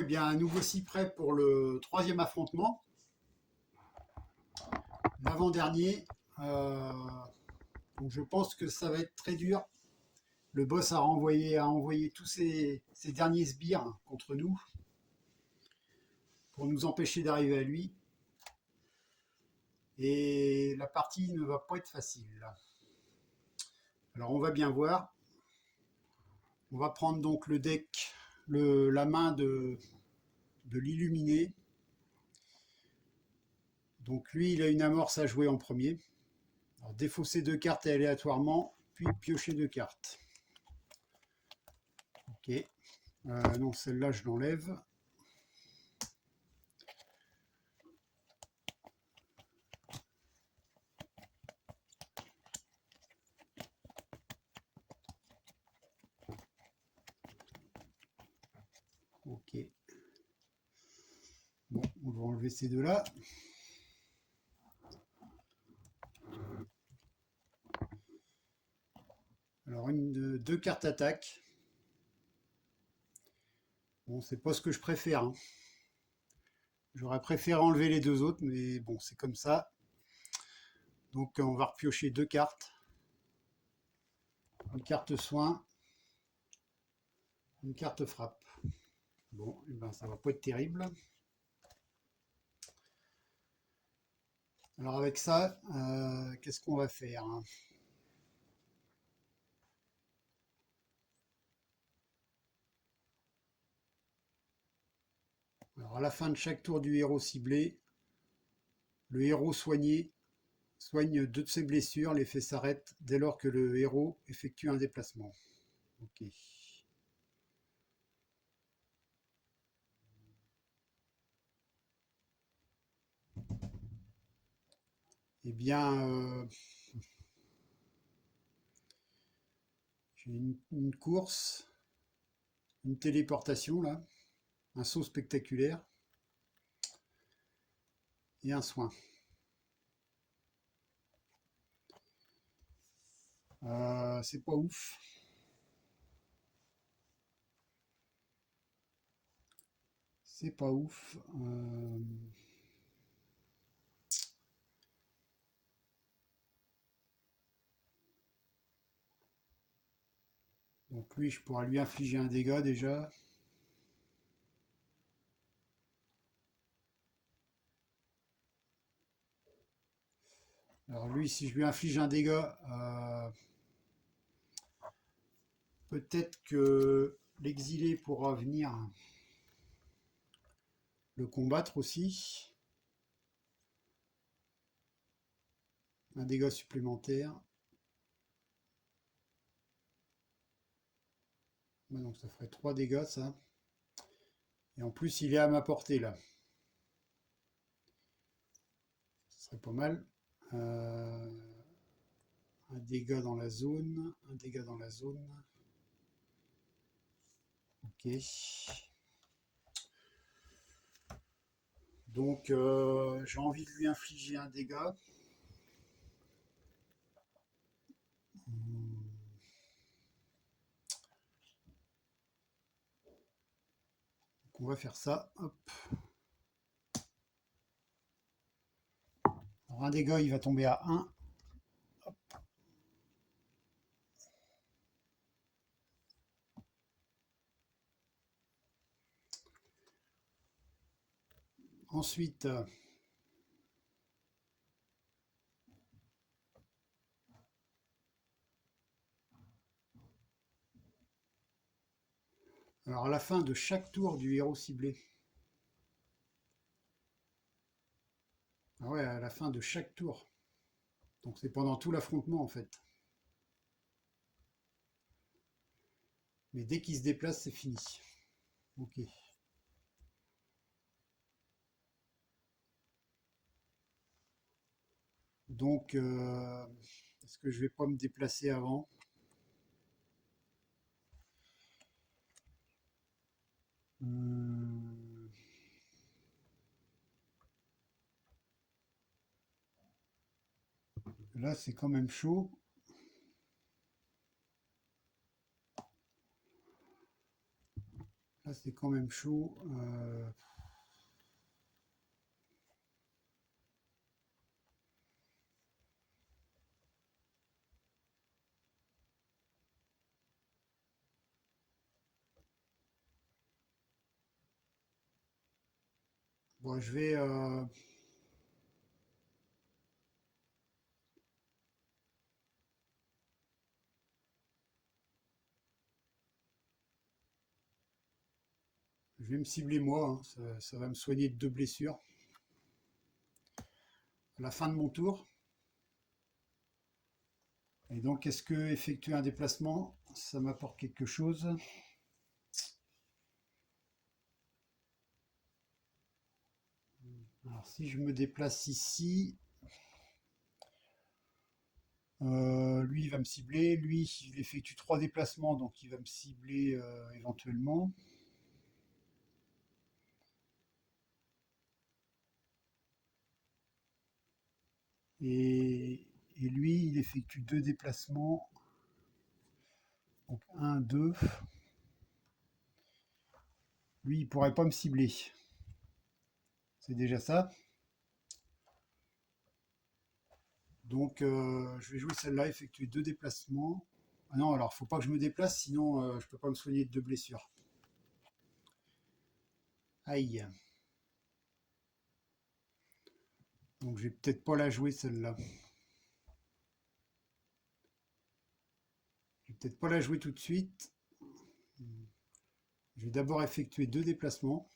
eh bien, nous voici prêts pour le troisième affrontement, l'avant-dernier. Euh, donc je pense que ça va être très dur. Le boss a envoyé tous ses derniers sbires contre nous pour nous empêcher d'arriver à lui. Et la partie ne va pas être facile. Alors on va bien voir. On va prendre donc le deck, la main de l'illuminé. Donc lui, il a une amorce à jouer en premier. Alors, défausser 2 cartes aléatoirement, puis piocher 2 cartes. Ok. Non, celle-là, je l'enlève. Ok. Bon, on va enlever ces deux-là. Alors, 2 cartes attaque. Bon, c'est pas ce que je préfère, hein. J'aurais préféré enlever les 2 autres, mais bon, c'est comme ça. Donc, on va repiocher 2 cartes. Une carte soin, une carte frappe. Bon, et ben, ça va pas être terrible. Alors, avec ça, qu'est-ce qu'on va faire, hein? Alors, à la fin de chaque tour du héros ciblé, le héros soigné soigne 2 de ses blessures. L'effet s'arrête dès lors que le héros effectue un déplacement. Ok. Eh bien, j'ai une course, une téléportation là, un saut spectaculaire et un soin. C'est pas ouf. C'est pas ouf. Donc lui, je pourrais lui infliger un dégât déjà. Alors lui, si je lui inflige un dégât, peut-être que l'exilé pourra venir le combattre aussi. Un dégât supplémentaire. Donc ça ferait 3 dégâts ça. Et en plus il est à ma portée là. Ce serait pas mal. Un dégât dans la zone. Un dégât dans la zone. Ok. Donc j'ai envie de lui infliger un dégât. Donc on va faire ça. Hop. Alors un dégât il va tomber à 1. Hop. Ensuite, alors à la fin de chaque tour du héros ciblé. Ah ouais, à la fin de chaque tour. Donc c'est pendant tout l'affrontement en fait. Mais dès qu'il se déplace, c'est fini. Ok. Donc, est-ce que je vais pas me déplacer avant? Hum, Là, c'est quand même chaud. Là, c'est quand même chaud. Bon, je vais me cibler moi, hein. Ça va me soigner de 2 blessures. À la fin de mon tour. Et donc, est-ce que effectuer un déplacement, ça m'apporte quelque chose? Alors, si je me déplace ici, lui, il va me cibler. Lui, il effectue 3 déplacements, donc il va me cibler éventuellement. Et, et lui, il effectue 2 déplacements. Donc, un, 2. Lui, il pourrait pas me cibler. C'est déjà ça. Donc, je vais jouer celle-là, effectuer 2 déplacements. Ah non, alors, faut pas que je me déplace, sinon je peux pas me soigner de 2 blessures. Aïe. Donc, je vais peut-être pas la jouer celle-là. Je vais peut-être pas la jouer tout de suite. Je vais d'abord effectuer 2 déplacements.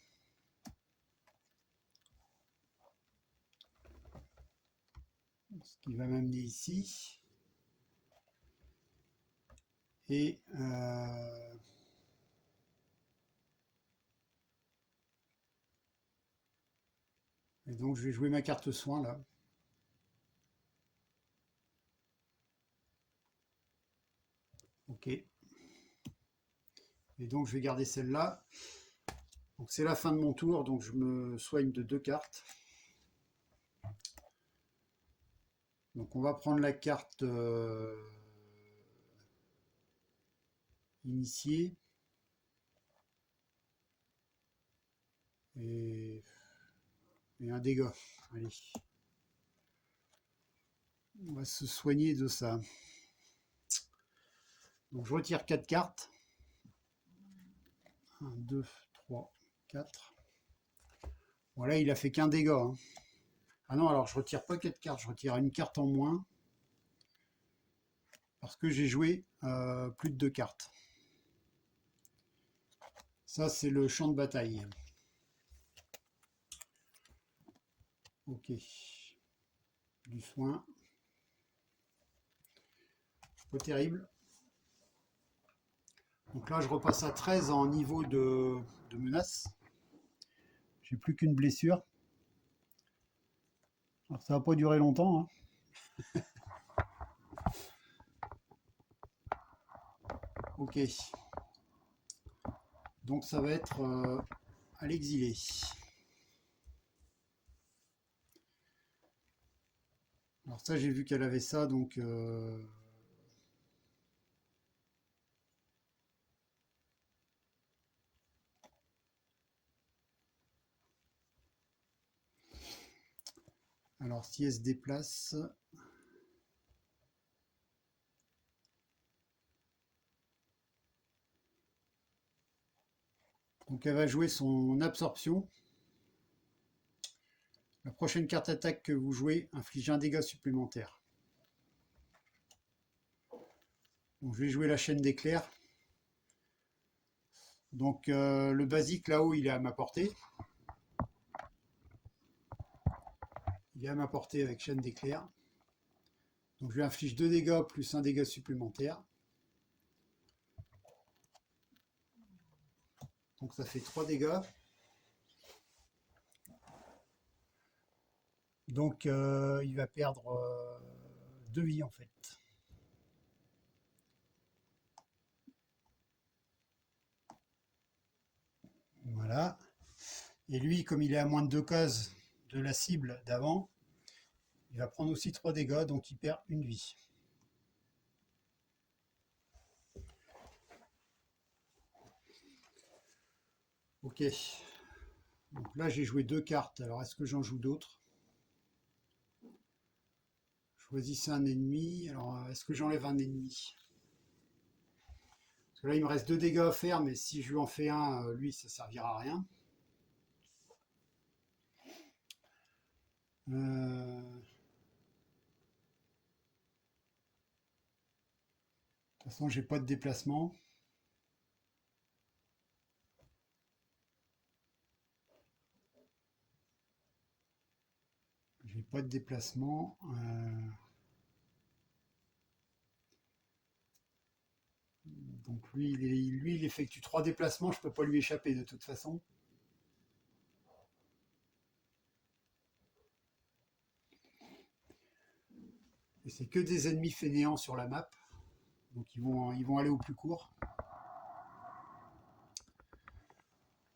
Ce qui va m'amener ici. Et donc, je vais jouer ma carte soin là. Ok. Et donc, je vais garder celle-là. Donc, c'est la fin de mon tour, donc je me soigne de 2 cartes. Donc, on va prendre la carte initiée. Et un dégât. Allez. On va se soigner de ça. Donc je retire 4 cartes. 1, 2, 3, 4. Voilà, il a fait qu'un dégât, hein. Ah non, alors je retire pas 4 cartes, je retire une carte en moins. Parce que j'ai joué plus de 2 cartes. Ça, c'est le champ de bataille. Ok. Du soin. Pas terrible. Donc là, je repasse à 13 en niveau de menace. J'ai plus qu'une blessure. Alors ça va pas durer longtemps, hein. Ok. Donc ça va être à l'exilé. Alors ça, j'ai vu qu'elle avait ça, donc alors si elle se déplace, donc elle va jouer son absorption. La prochaine carte attaque que vous jouez inflige un dégât supplémentaire. Donc je vais jouer la chaîne d'éclairs. Donc le basique là-haut, il est à ma portée. Il est à ma portée avec chaîne d'éclairs. Donc je lui inflige 2 dégâts plus un dégât supplémentaire. Donc ça fait 3 dégâts. Donc il va perdre 2 vies en fait. Voilà. Et lui, comme il est à moins de 2 cases de la cible d'avant, il va prendre aussi 3 dégâts, donc il perd une vie. Ok. Donc là, j'ai joué 2 cartes. Alors, est-ce que j'en joue d'autres? Choisissez un ennemi. Alors, est-ce que j'enlève un ennemi? Parce que là, il me reste 2 dégâts à faire, mais si je lui en fais un, lui, ça servira à rien. De toute façon, j'ai pas de déplacement. J'ai pas de déplacement. Donc lui, il effectue 3 déplacements. Je peux pas lui échapper de toute façon. Et c'est que des ennemis fainéants sur la map. Donc ils vont aller au plus court.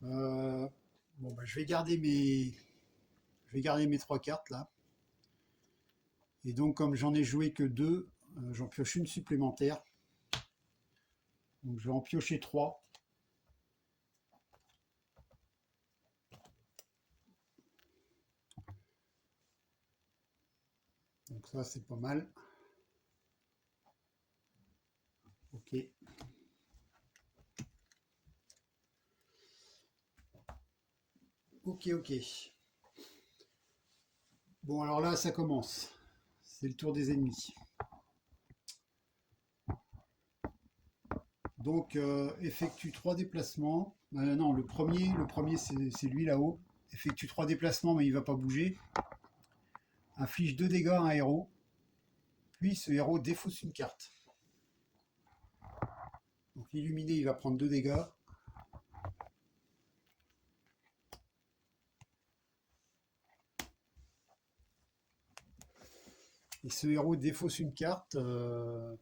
Euh, bon, bah, je vais garder mes 3 cartes là. Et donc, comme j'en ai joué que 2, j'en pioche une supplémentaire. Donc, je vais en piocher 3. Donc, ça, c'est pas mal. Ok. Ok, ok. Bon, alors là, ça commence. C'est le tour des ennemis. Donc, effectue 3 déplacements. Non, le premier c'est lui là-haut. Effectue 3 déplacements, mais il va pas bouger. Inflige 2 dégâts à un héros. Puis ce héros défausse une carte. Donc, l'illuminé, il va prendre 2 dégâts. Et ce héros défausse une carte. Ça ne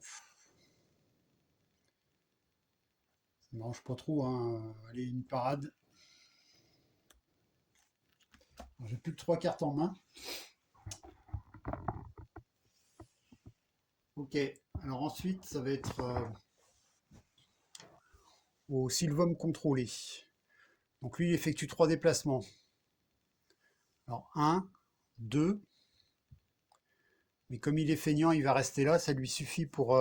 m'arrange pas trop, hein. Allez, une parade. J'ai plus que 3 cartes en main. Ok, alors ensuite, ça va être au Sylvom contrôlé. Donc lui, il effectue 3 déplacements. Alors 1, 2. Mais comme il est feignant, il va rester là. Ça lui suffit pour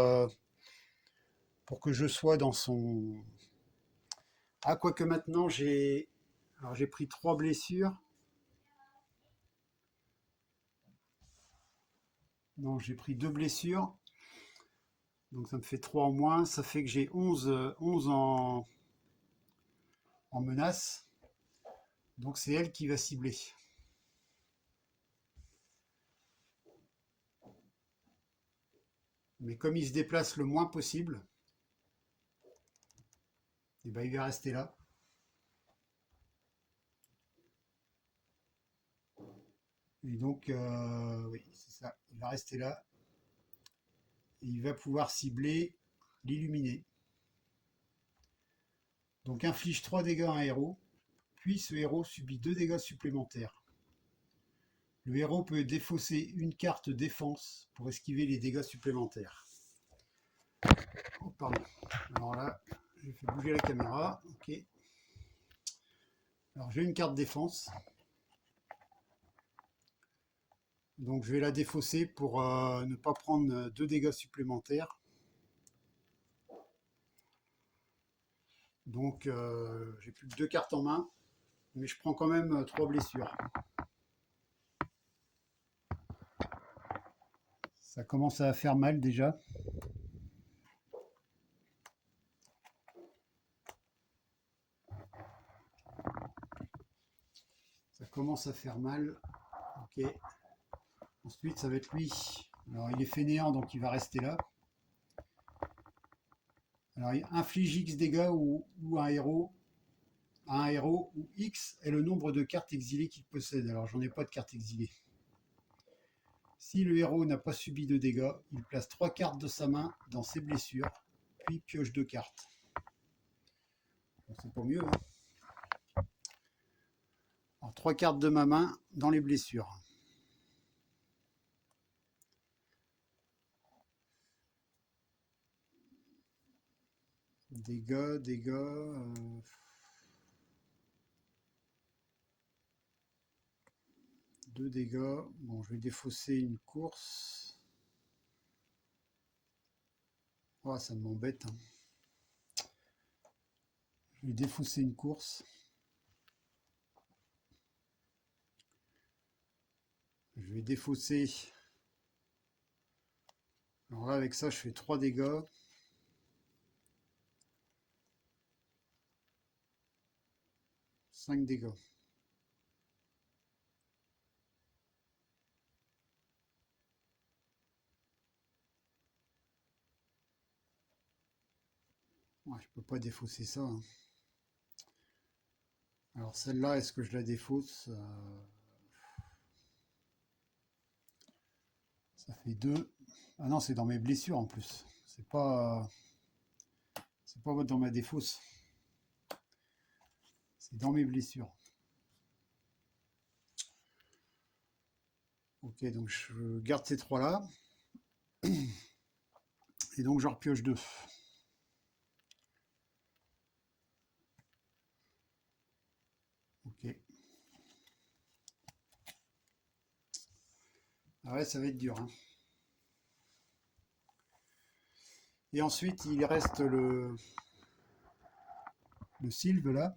que je sois dans son... Ah, quoique maintenant, j'ai pris 3 blessures. Non, j'ai pris 2 blessures. Donc ça me fait 3 en moins. Ça fait que j'ai 11 en menace. Donc c'est elle qui va cibler. Mais comme il se déplace le moins possible, et ben il va rester là. Et donc, oui, c'est ça. Il va rester là. Et il va pouvoir cibler l'illuminé. Donc inflige 3 dégâts à un héros. Puis ce héros subit 2 dégâts supplémentaires. Le héros peut défausser une carte défense pour esquiver les dégâts supplémentaires. Oh, pardon. Alors là, j'ai fait bouger la caméra. Ok. Alors j'ai une carte défense. Donc je vais la défausser pour ne pas prendre 2 dégâts supplémentaires. Donc j'ai plus que 2 cartes en main, mais je prends quand même 3 blessures. Ça commence à faire mal déjà. Ça commence à faire mal. Ok. Ensuite, ça va être lui. Alors, il est fainéant, donc il va rester là. Alors, il inflige X dégâts ou un héros où X est le nombre de cartes exilées qu'il possède. Alors, j'en ai pas de cartes exilées. Si le héros n'a pas subi de dégâts, il place 3 cartes de sa main dans ses blessures, puis pioche 2 cartes. Bon, c'est pas mieux, hein. Alors, 3 cartes de ma main dans les blessures. Dégâts. 2 dégâts. Bon, je vais défausser une course. Oh, ça m'embête, hein. Je vais défausser une course. Je vais défausser. Alors là, avec ça, je fais 3 dégâts. 5 dégâts. Ouais, je peux pas défausser ça, hein. Alors celle-là, est-ce que je la défausse? Ça fait 2. Ah non, c'est dans mes blessures en plus. C'est pas dans ma défausse. C'est dans mes blessures. Ok, donc je garde ces 3-là. Et donc j'en repioche 2. Ok. Ah ouais, ça va être dur, hein. Et ensuite, il reste le Sylve là.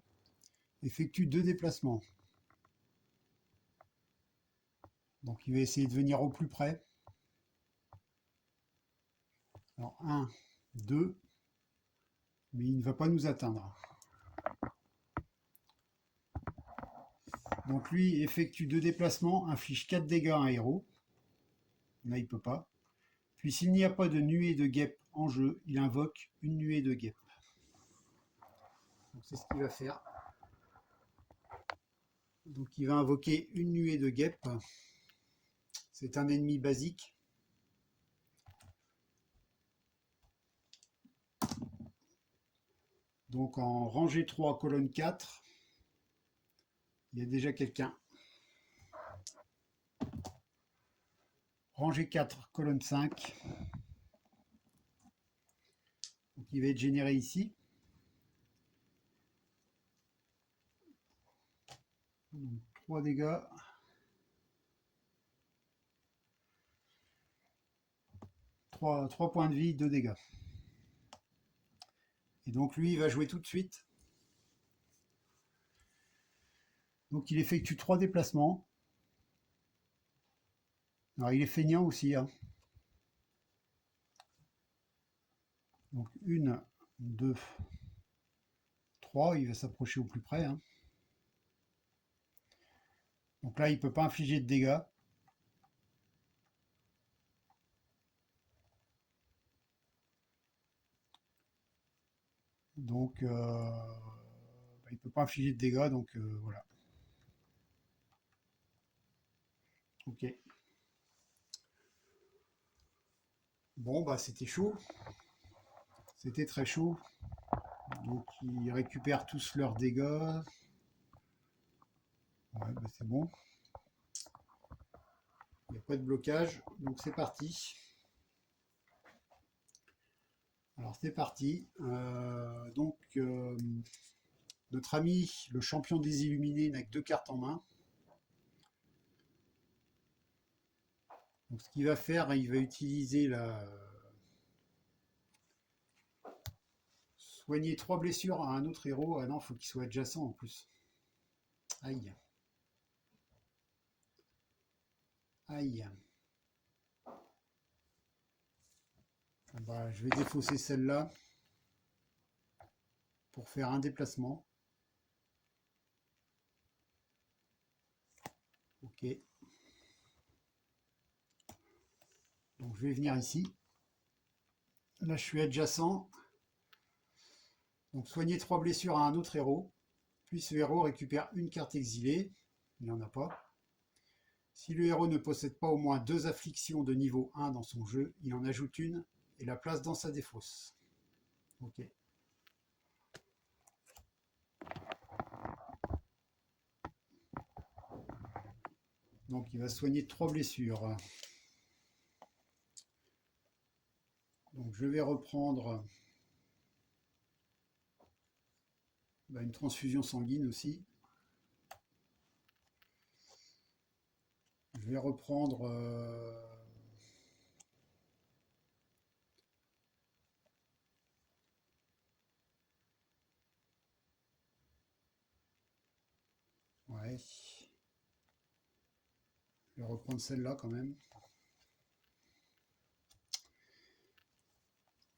Effectue 2 déplacements. Donc il va essayer de venir au plus près. Alors 1, 2, mais il ne va pas nous atteindre. Donc lui effectue 2 déplacements, inflige 4 dégâts à un héros. Là il peut pas. Puis s'il n'y a pas de nuée de guêpes en jeu, il invoque une nuée de guêpes. Donc c'est ce qu'il va faire. Donc il va invoquer une nuée de guêpes. C'est un ennemi basique. Donc en rangée 3, colonne 4, il y a déjà quelqu'un. Rangée 4, colonne 5. Donc il va être généré ici. Donc 3 dégâts. 3 points de vie, 2 dégâts. Et donc lui, il va jouer tout de suite. Donc il effectue 3 déplacements. Alors il est feignant aussi, hein. Donc 1, 2, 3, il va s'approcher au plus près, hein. Donc là, il ne peut pas infliger de dégâts. Donc il ne peut pas infliger de dégâts, donc voilà. Ok. Bon, bah c'était chaud. C'était très chaud. Donc ils récupèrent tous leurs dégâts. Ouais, bah c'est bon. Il n'y a pas de blocage. Donc c'est parti. Alors c'est parti. Notre ami, le champion des illuminés, n'a que 2 cartes en main. Donc ce qu'il va faire, il va utiliser la soigner 3 blessures à un autre héros. Ah non, il faut qu'il soit adjacent en plus. Aïe. Aïe. Bah, je vais défausser celle-là pour faire un déplacement. Ok. Donc je vais venir ici. Là, je suis adjacent. Donc soigner 3 blessures à un autre héros. Puis ce héros récupère une carte exilée. Il n'en a pas. Si le héros ne possède pas au moins 2 afflictions de niveau 1 dans son jeu, il en ajoute une et la place dans sa défausse. Ok. Donc il va soigner 3 blessures. Donc je vais reprendre une transfusion sanguine aussi. Je vais reprendre... ouais. Je vais reprendre celle-là quand même.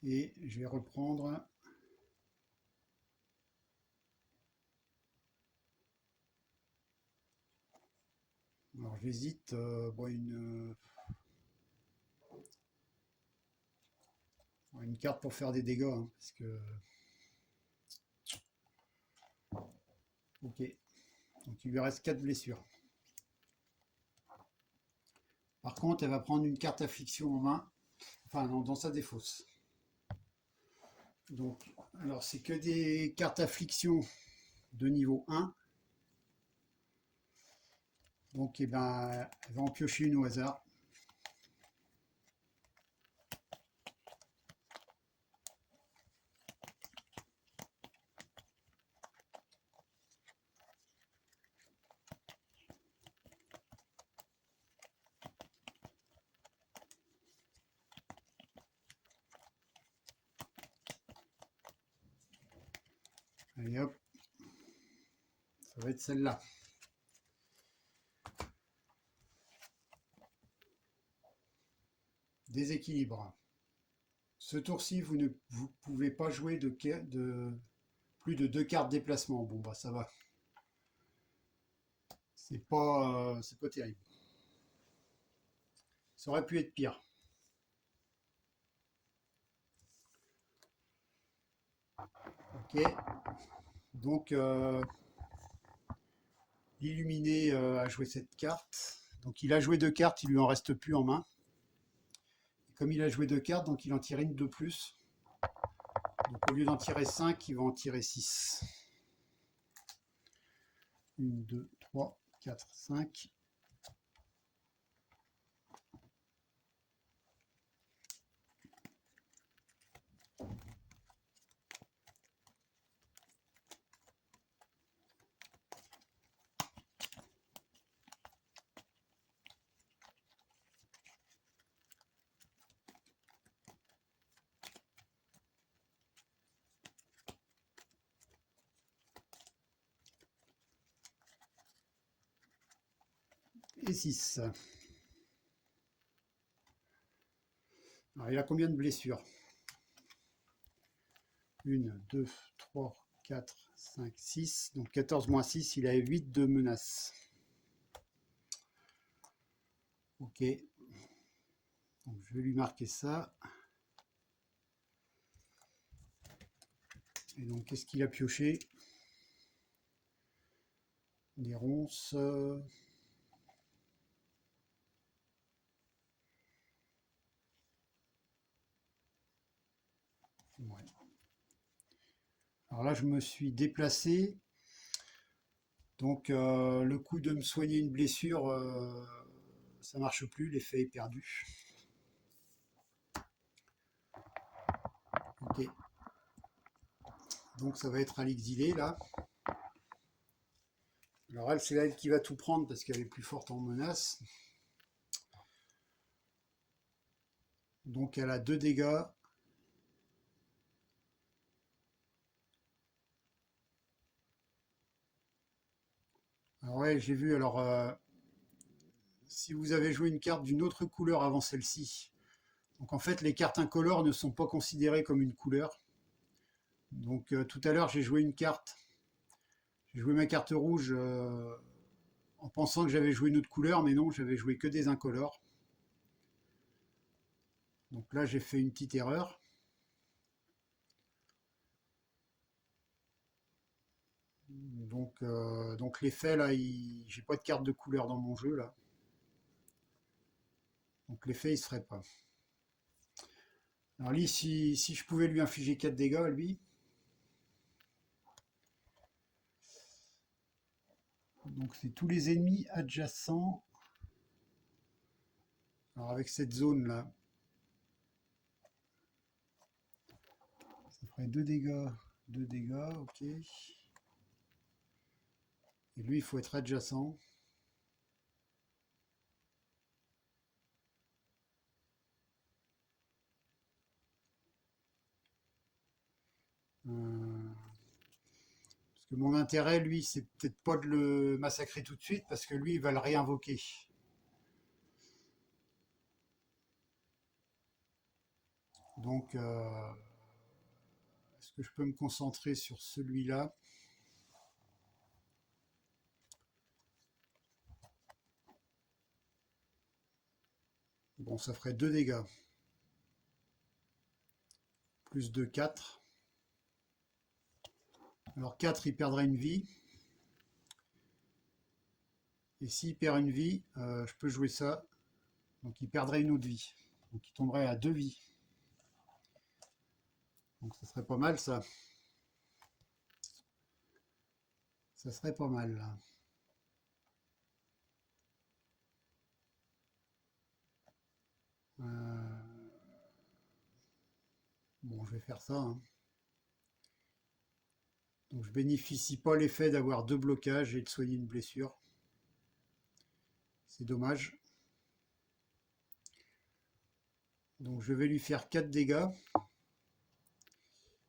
Et je vais reprendre... Alors j'hésite, bon, une carte pour faire des dégâts, hein, parce que... Ok, donc il lui reste 4 blessures. Par contre, elle va prendre une carte affliction en main, enfin non, dans sa défausse. Donc, alors c'est que des cartes affliction de niveau 1. Donc, eh ben, elle va en piocher une au hasard. Allez hop, ça va être celle-là. Déséquilibre. Ce tour-ci, vous ne pouvez pas jouer de plus de 2 cartes déplacement. Bon, bah ça va. C'est pas terrible. Ça aurait pu être pire. Ok. Donc, l'illuminé a joué cette carte. Donc, il a joué 2 cartes, il lui en reste plus en main. Et comme il a joué 2 cartes, donc il en tire une de plus. Donc, au lieu d'en tirer 5, il va en tirer 6. 1, 2, 3, 4, 5. Et 6. Alors, il a combien de blessures? 1, 2, 3, 4, 5, 6. Donc 14 moins 6, il a 8 de menaces. Ok. Donc je vais lui marquer ça. Et donc qu'est-ce qu'il a pioché? Des ronces. Ouais. Alors là, je me suis déplacé. Donc le coup de me soigner une blessure, ça marche plus, l'effet est perdu. Ok. Donc ça va être à l'exilé là. Alors elle, c'est elle qui va tout prendre parce qu'elle est plus forte en menace. Donc elle a 2 dégâts. Alors ouais, j'ai vu. Alors si vous avez joué une carte d'une autre couleur avant celle-ci, donc en fait les cartes incolores ne sont pas considérées comme une couleur. Donc tout à l'heure j'ai joué une carte. J'ai joué ma carte rouge en pensant que j'avais joué une autre couleur, mais non, j'avais joué que des incolores. Donc là j'ai fait une petite erreur. Donc l'effet là, j'ai pas de carte de couleur dans mon jeu là. Donc l'effet il se ferait pas. Alors lui, si je pouvais lui infliger 4 dégâts, lui. Donc c'est tous les ennemis adjacents. Alors avec cette zone là, ça ferait 2 dégâts. 2 dégâts, ok. Et lui, il faut être adjacent. Parce que mon intérêt, lui, c'est peut-être pas de le massacrer tout de suite, parce que lui, il va le réinvoquer. Donc, est-ce que je peux me concentrer sur celui-là? Bon, ça ferait 2 dégâts. Plus de 4. Alors 4, il perdrait une vie. Et s'il perd une vie, je peux jouer ça. Donc il perdrait une autre vie. Donc il tomberait à 2 vies. Donc ça serait pas mal ça. Ça serait pas mal. Bon, je vais faire ça, hein. Donc je bénéficie pas l'effet d'avoir 2 blocages et de soigner une blessure. C'est dommage. Donc je vais lui faire 4 dégâts.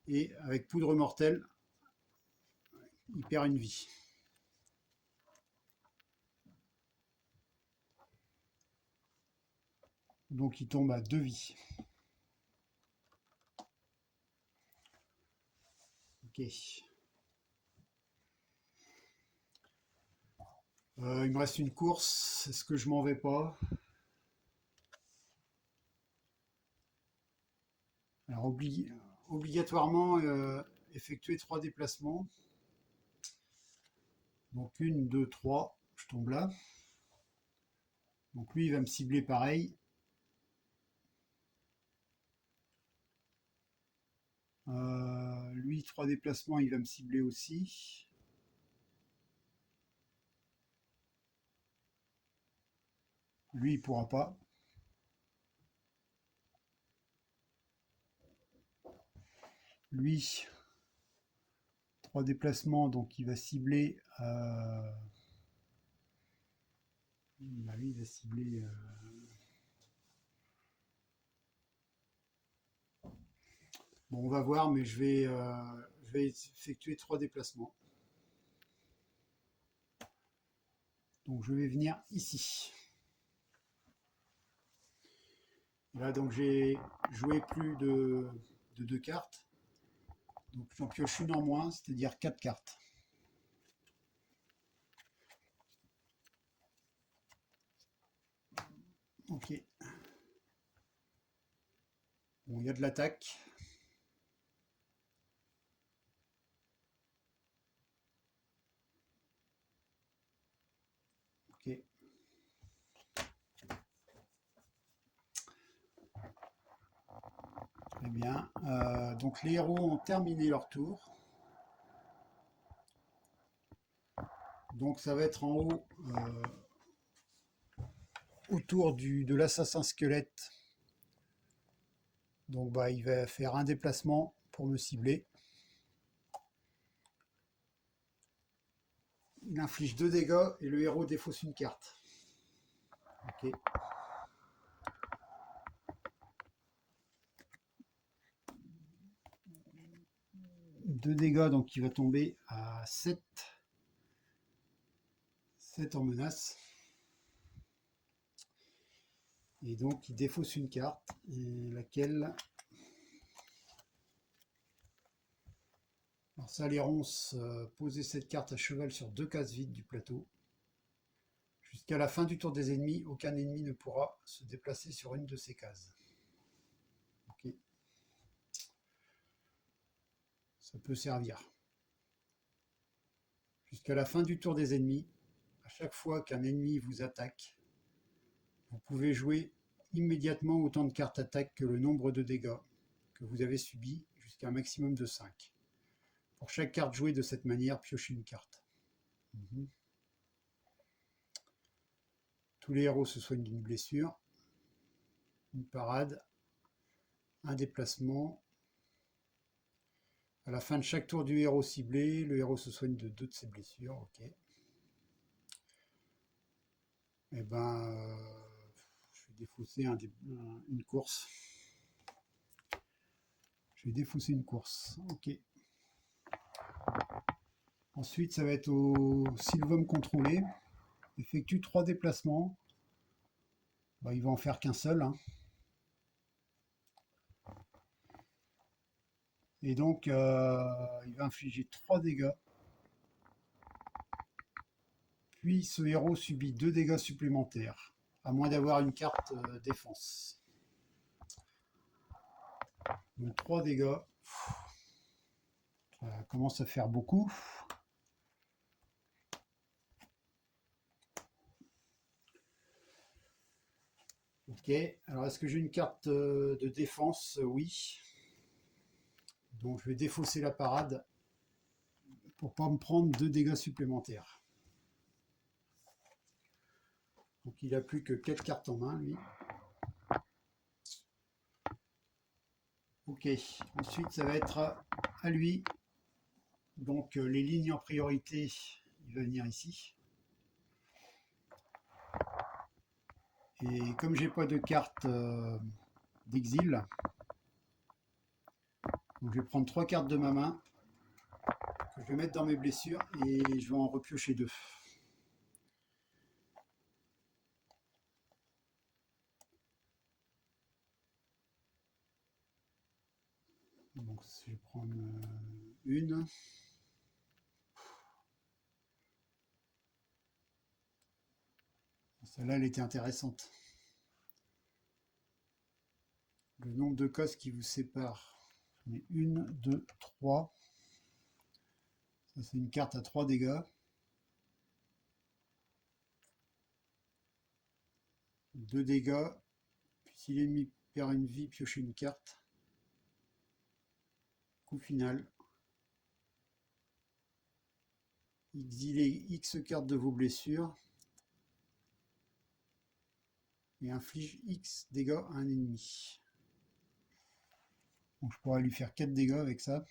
Et avec poudre mortelle, il perd une vie. Donc il tombe à 2 vies. Ok. Il me reste une course. Est-ce que je m'en vais pas? Alors obligatoirement effectuer 3 déplacements. Donc 1, 2, 3. Je tombe là. Donc lui il va me cibler pareil. Lui 3 déplacements il va me cibler aussi. Lui il pourra pas. Lui 3 déplacements donc il va cibler. Bah lui il va cibler. Bon on va voir mais je vais effectuer 3 déplacements. Donc je vais venir ici. Là donc j'ai joué plus de 2 cartes. Donc j'en pioche une en moins, c'est-à-dire 4 cartes. Ok. Bon, il y a de l'attaque. Ok. Très bien. Donc les héros ont terminé leur tour. Donc ça va être en haut, autour de l'assassin squelette. Donc bah, il va faire un déplacement pour me cibler. Il inflige 2 dégâts et le héros défausse une carte. Ok. 2 dégâts, donc il va tomber à 7. 7 en menace. Et donc il défausse une carte, et laquelle... Alors ça, les ronces, poser cette carte à cheval sur 2 cases vides du plateau. Jusqu'à la fin du tour des ennemis, aucun ennemi ne pourra se déplacer sur une de ces cases. Ok. Ça peut servir. Jusqu'à la fin du tour des ennemis, à chaque fois qu'un ennemi vous attaque, vous pouvez jouer immédiatement autant de cartes attaque que le nombre de dégâts que vous avez subis, jusqu'à un maximum de 5. Pour chaque carte jouée de cette manière, piochez une carte. Tous les héros se soignent d'une blessure, une parade, un déplacement. À la fin de chaque tour du héros ciblé, le héros se soigne de 2 de ses blessures. Ok. Et ben, je vais défausser une course. Je vais défausser une course. Ok. Ensuite, ça va être au Sylvum contrôlé. Effectue 3 déplacements. Bah, il va en faire qu'un seul, hein. Et donc, il va infliger 3 dégâts. Puis ce héros subit 2 dégâts supplémentaires, à moins d'avoir une carte défense. Donc 3 dégâts. Ça commence à faire beaucoup. Ok, alors est-ce que j'ai une carte de défense? Oui. Donc je vais défausser la parade pour pas me prendre 2 dégâts supplémentaires. Donc il a plus que 4 cartes en main, lui. Ok, ensuite ça va être à lui. Donc les lignes en priorité, il va venir ici. Et comme j'ai pas de carte d'exil, donc je vais prendre 3 cartes de ma main que je vais mettre dans mes blessures et je vais en repiocher 2. Donc je vais prendre une. Celle-là, elle était intéressante. Le nombre de cases qui vous séparent. J'en ai 1, 2, 3. Ça, c'est une carte à 3 dégâts. 2 dégâts. Puis si l'ennemi perd une vie, piochez une carte. Coup final. Exilez X cartes de vos blessures. Et inflige X dégâts à un ennemi. Donc je pourrais lui faire 4 dégâts avec ça.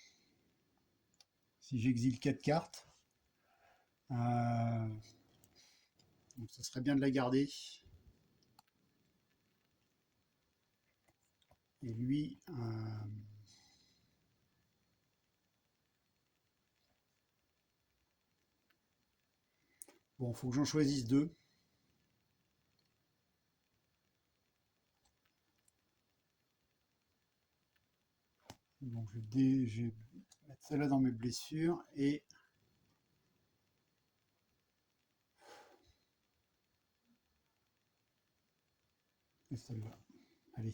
Si j'exile 4 cartes. Donc ça serait bien de la garder. Et lui, bon, il faut que j'en choisisse 2. Donc je vais mettre celle-là dans mes blessures et celle-là. Allez,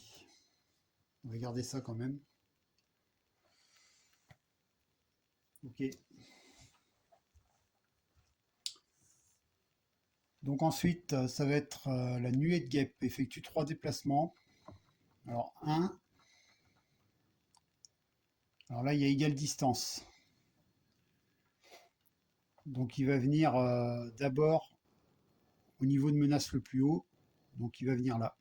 on va garder ça quand même. Ok. Donc ensuite, ça va être la nuée de guêpe. Effectue 3 déplacements. Alors 1. Alors là, il y a égale distance. Donc il va venir d'abord au niveau de menace le plus haut. Donc il va venir là.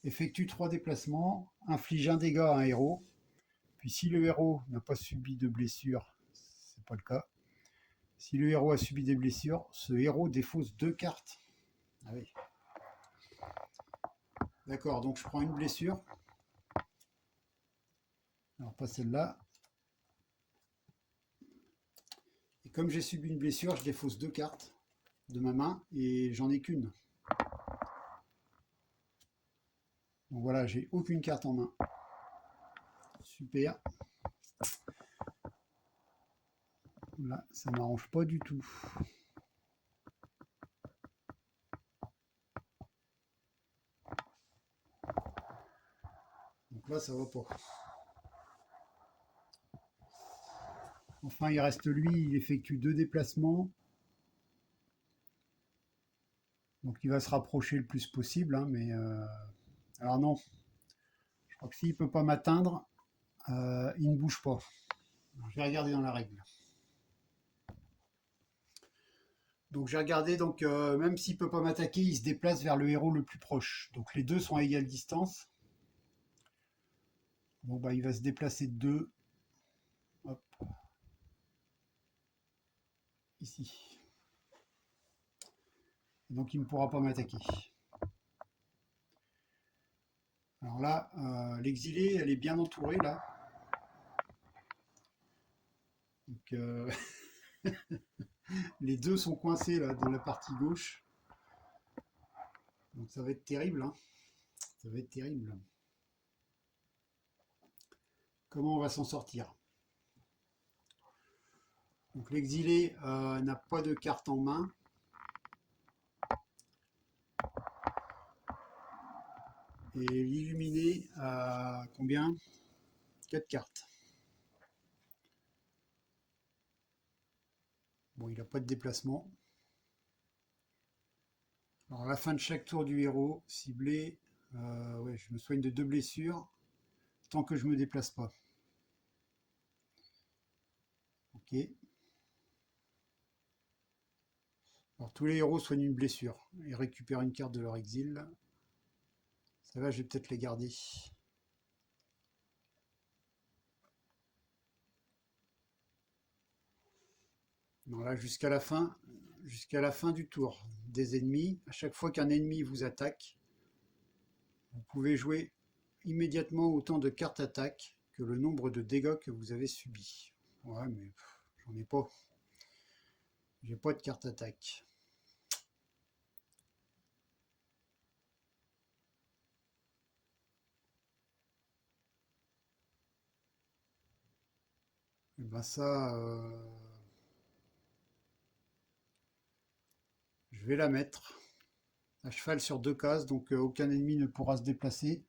Effectue 3 déplacements. Inflige un dégât à un héros. Puis si le héros n'a pas subi de blessure, c'est pas le cas. Si le héros a subi des blessures, ce héros défausse 2 cartes. Ah oui. D'accord, donc je prends une blessure. Alors pas celle-là. Et comme j'ai subi une blessure, je défausse 2 cartes de ma main et j'en ai qu'une. Donc voilà, j'ai aucune carte en main. Super. Là, ça m'arrange pas du tout. Donc là, ça va pas. Enfin, il reste lui, il effectue 2 déplacements. Donc il va se rapprocher le plus possible, hein, mais alors non. Je crois que s'il peut pas m'atteindre, il ne bouge pas. Alors, je vais regarder dans la règle. Donc j'ai regardé, donc même s'il peut pas m'attaquer, il se déplace vers le héros le plus proche. Donc les deux sont à égale distance. Bon bah il va se déplacer de 2. Hop. Ici. Donc il ne pourra pas m'attaquer. Alors là, l'exilée, elle est bien entourée là. Donc, les deux sont coincés là dans la partie gauche. Donc ça va être terrible, hein. Ça va être terrible. Comment on va s'en sortir? Donc l'exilé n'a pas de carte en main. Et l'illuminé a combien? 4 cartes. Bon, il n'a pas de déplacement. Alors à la fin de chaque tour du héros, ciblé, ouais, je me soigne de 2 blessures tant que je me déplace pas. Ok. Alors tous les héros soignent une blessure et récupèrent une carte de leur exil. Ça va, je vais peut-être les garder. Non, là, jusqu'à la fin du tour des ennemis, à chaque fois qu'un ennemi vous attaque, vous pouvez jouer immédiatement autant de cartes attaque que le nombre de dégâts que vous avez subis. Ouais, mais j'en ai pas. J'ai pas de carte attaque. Et ben ça, je vais la mettre à cheval sur 2 cases, donc aucun ennemi ne pourra se déplacer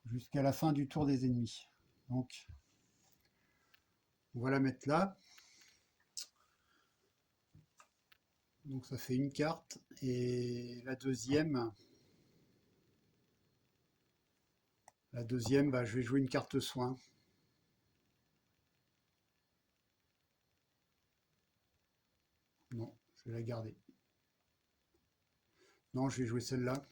jusqu'à la fin du tour des ennemis. Donc, on va la mettre là. Donc ça fait une carte. Et la deuxième, bah, je vais jouer une carte soin. Non, je vais la garder. Non, je vais jouer celle-là.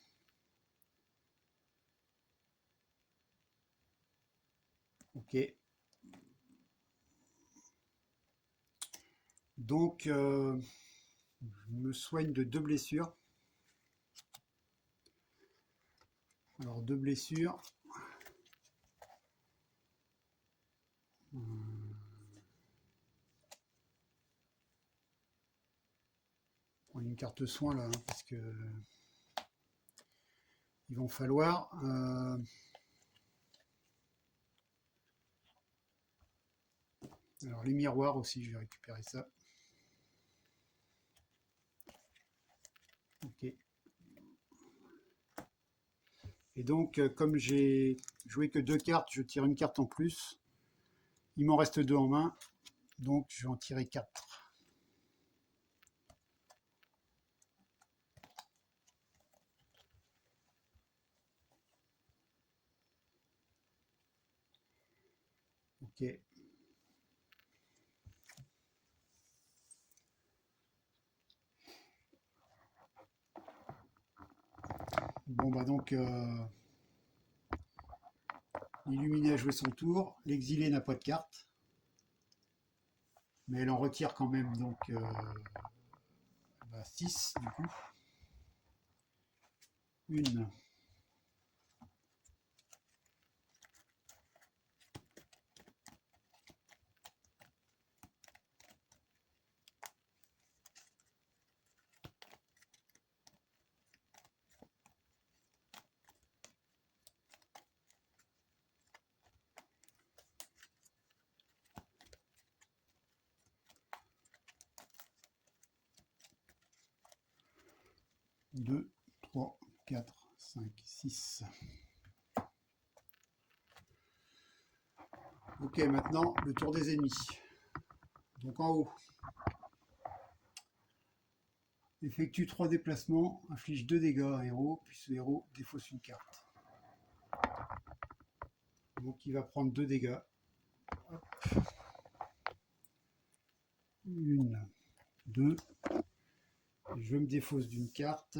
Ok. Donc, je me soigne de 2 blessures. Alors, 2 blessures. Prendre une carte soin là, hein, parce que ils vont falloir. Alors, les miroirs aussi, je vais récupérer ça. Ok. Et donc, comme j'ai joué que 2 cartes, je tire une carte en plus. Il m'en reste 2 en main, donc je vais en tirer 4. Ok. Bon, bah donc, l'illuminé a joué son tour. L'exilé n'a pas de carte, mais elle en retire quand même, donc 6 du coup. Une, 2, 3, 4, 5, 6. Ok, maintenant le tour des ennemis. Donc en haut, effectue 3 déplacements, inflige 2 dégâts à un héros, puis ce héros défausse une carte. Donc il va prendre 2 dégâts. Hop. 1, 2. Je me défausse d'une carte.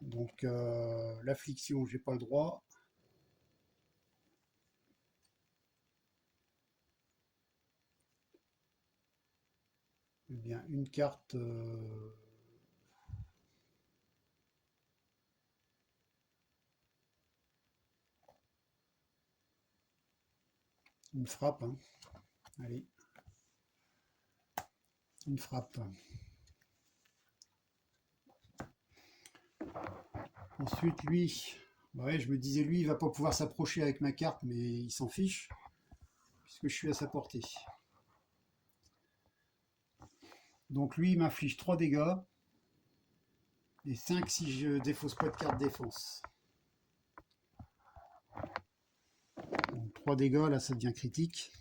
Donc l'affliction, j'ai pas le droit. Eh bien, une carte. Une frappe, hein. Allez, une frappe. Ensuite, lui, ouais, je me disais, lui, il va pas pouvoir s'approcher avec ma carte, mais il s'en fiche, puisque je suis à sa portée. Donc lui, il m'inflige 3 dégâts, et 5 si je défausse pas de carte défense. Donc 3 dégâts, là, ça devient critique.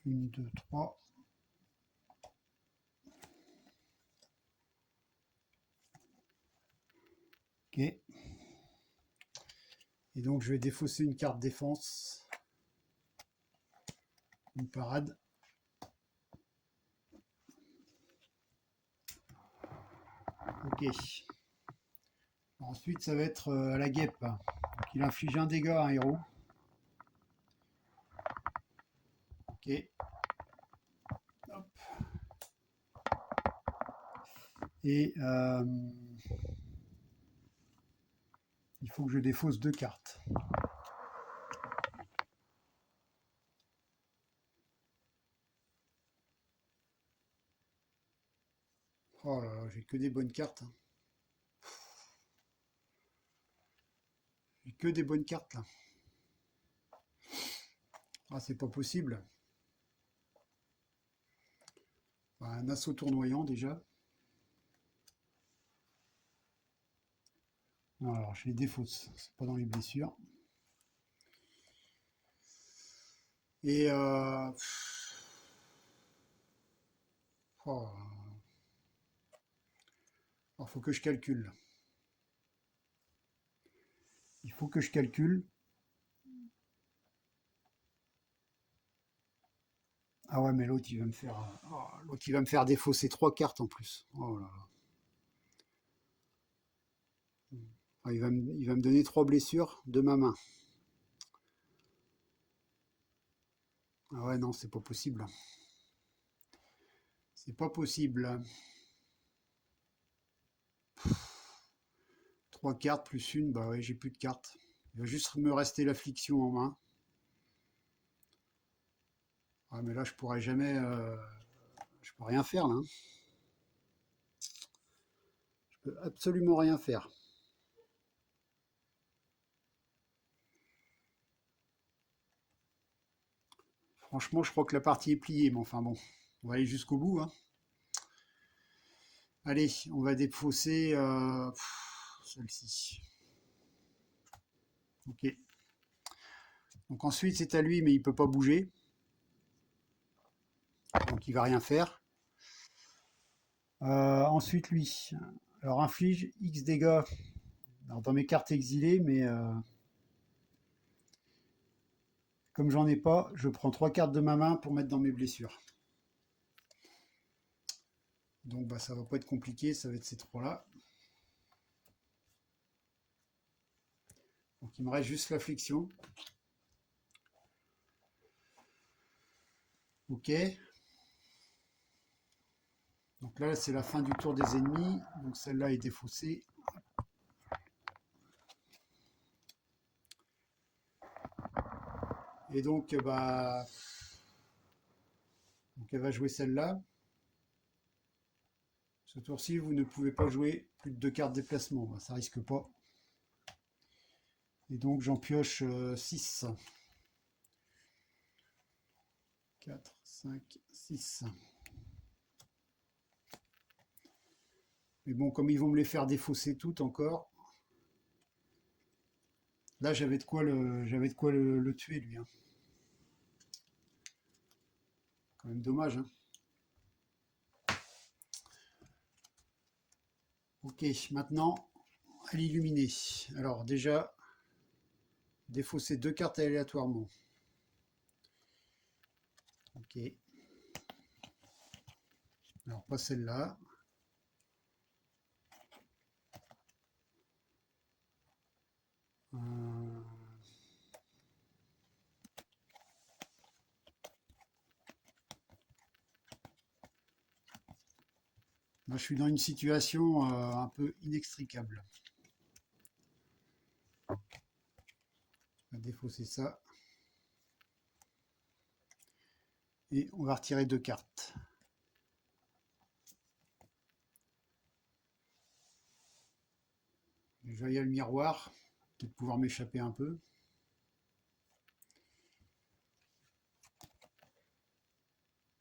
Une, deux, trois. Ok. Et donc je vais défausser une carte défense. Une parade. Ok. Ensuite, ça va être à la guêpe. Donc, il inflige un dégât à un héros. Ok. Hop. Et il faut que je défausse 2 cartes. Oh là là, j'ai que des bonnes cartes. J'ai que des bonnes cartes là. Ah, c'est pas possible. Un assaut tournoyant déjà. Alors, je les défausse. C'est pas dans les blessures. Et oh, alors, faut que je calcule. Il faut que je calcule. Ah ouais, mais l'autre il va me faire, l'autre il va me faire défausser 3 cartes en plus. Oh là là. Ah, il va me donner 3 blessures de ma main. Ah ouais, non, c'est pas possible. C'est pas possible. 3 cartes plus une, bah ouais, j'ai plus de cartes. Il va juste me rester l'affliction en main. Ah, mais là, je pourrais jamais. Je peux rien faire là, hein. Je peux absolument rien faire. Franchement, je crois que la partie est pliée, mais enfin bon, on va aller jusqu'au bout, hein. Allez, on va défausser celle-ci. Ok. Donc ensuite, c'est à lui, mais il peut pas bouger. Donc il va rien faire. Ensuite, lui. Alors, inflige X dégâts dans mes cartes exilées, mais comme j'en ai pas, je prends 3 cartes de ma main pour mettre dans mes blessures. Donc bah, ça va pas être compliqué, ça va être ces 3-là. Donc il me reste juste l'affliction. Ok. Donc là, c'est la fin du tour des ennemis. Donc celle-là est défaussée. Et donc, bah, donc elle va jouer celle-là. Ce tour-ci, vous ne pouvez pas jouer plus de 2 cartes déplacement. Bah, ça risque pas. Et donc j'en pioche 6. 4, 5, 6. Mais bon, comme ils vont me les faire défausser toutes encore, là j'avais de quoi le tuer lui, hein. Quand même dommage, hein. Ok, maintenant à l'illuminer. Alors déjà, défausser 2 cartes aléatoirement. Ok. Alors pas celle-là. Euh, Là, je suis dans une situation un peu inextricable. On va défausser ça. Et on va retirer 2 cartes. Déjà, il y a le miroir. Peut-être pouvoir m'échapper un peu.